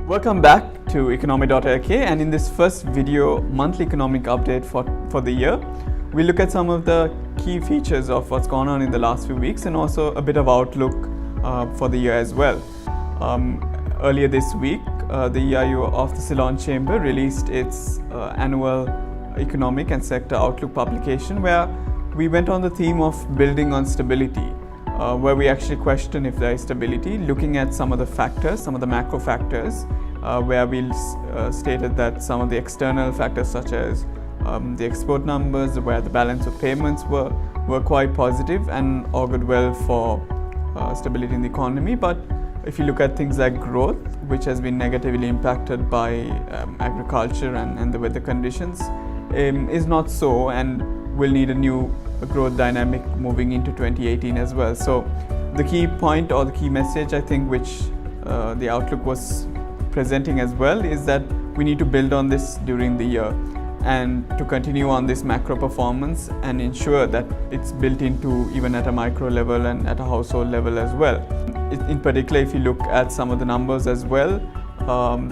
Welcome back to Economy.lk, and in this first video monthly economic update for the year, we look at some of the key features of what's gone on in the last few weeks and also a bit of outlook for the year as well. Earlier this week, the EIU of the Ceylon Chamber released its annual economic and sector outlook publication, where we went on the theme of building on stability, where we actually question if there is stability, looking at some of the factors, some of the macro factors, where we stated that some of the external factors such as the export numbers, where the balance of payments were quite positive and augured well for stability in the economy. But if you look at things like growth, which has been negatively impacted by agriculture and the weather conditions, is not so, and will need a new growth dynamic moving into 2018 as well. So the key point or the key message, I think, which the outlook was presenting as well, is that we need to build on this during the year and to continue on this macro performance and ensure that it's built into even at a micro level and at a household level as well. In particular, if you look at some of the numbers as well,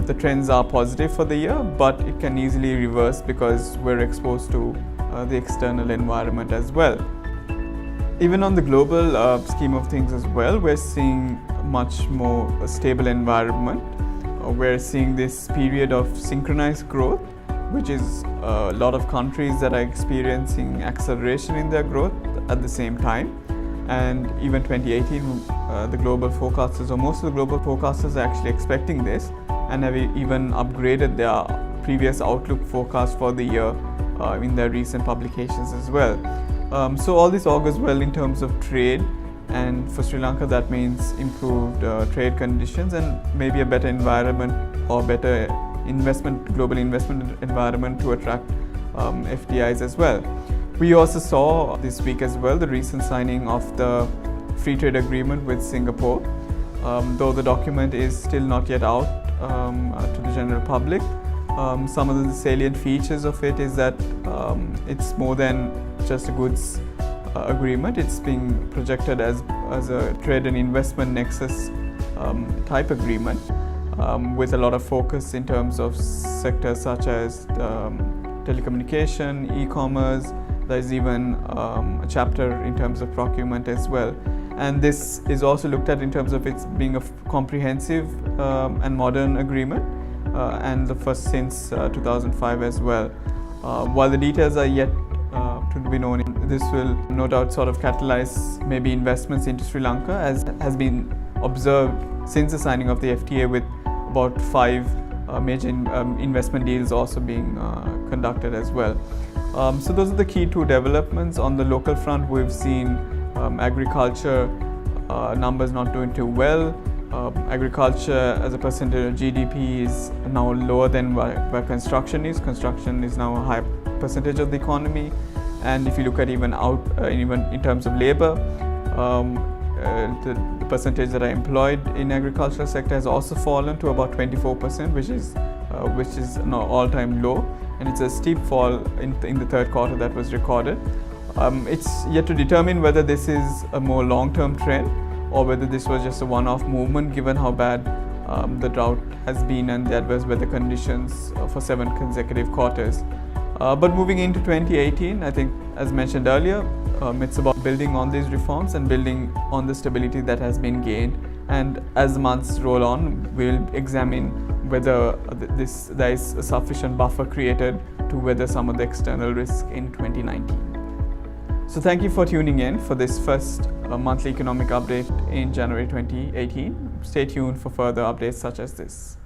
the trends are positive for the year, but it can easily reverse because we're exposed to the external environment as well. Even on the global scheme of things as well, we're seeing much more stable environment. We're seeing this period of synchronized growth, which is a lot of countries that are experiencing acceleration in their growth at the same time. And even 2018, the global forecasters, or most of the global forecasters, are actually expecting this and have even upgraded their previous outlook forecast for the year in their recent publications as well. So all this augurs well in terms of trade, and for Sri Lanka that means improved trade conditions and maybe a better environment or better global investment environment to attract FDIs as well. We also saw this week as well the recent signing of the free trade agreement with Singapore, though the document is still not yet out to the general public. Some of the salient features of it is that it's more than just a goods agreement. It's being projected as a trade and investment nexus type agreement, with a lot of focus in terms of sectors such as telecommunication, e-commerce. There's even a chapter in terms of procurement as well. And this is also looked at in terms of its being a comprehensive and modern agreement, and the first since 2005 as well. While the details are yet to be known, this will no doubt sort of catalyze maybe investments into Sri Lanka, as has been observed since the signing of the FTA, with about 5 major investment deals also being conducted as well. So those are the key two developments. On the local front, we've seen agriculture numbers not doing too well. Agriculture as a percentage of GDP is now lower than where construction is. Construction is now a high percentage of the economy. And if you look at even in terms of labor, the percentage that are employed in agricultural sector has also fallen to about 24%, which is an all-time low, and it's a steep fall in the third quarter that was recorded. It's yet to determine whether this is a more long-term trend or whether this was just a one-off movement, given how bad the drought has been and the adverse weather conditions for 7 consecutive quarters. But moving into 2018, I think, as mentioned earlier, it's about building on these reforms and building on the stability that has been gained. And as the months roll on, we'll examine whether there is a sufficient buffer created to weather some of the external risk in 2019. So thank you for tuning in for this first monthly economic update in January 2018. Stay tuned for further updates such as this.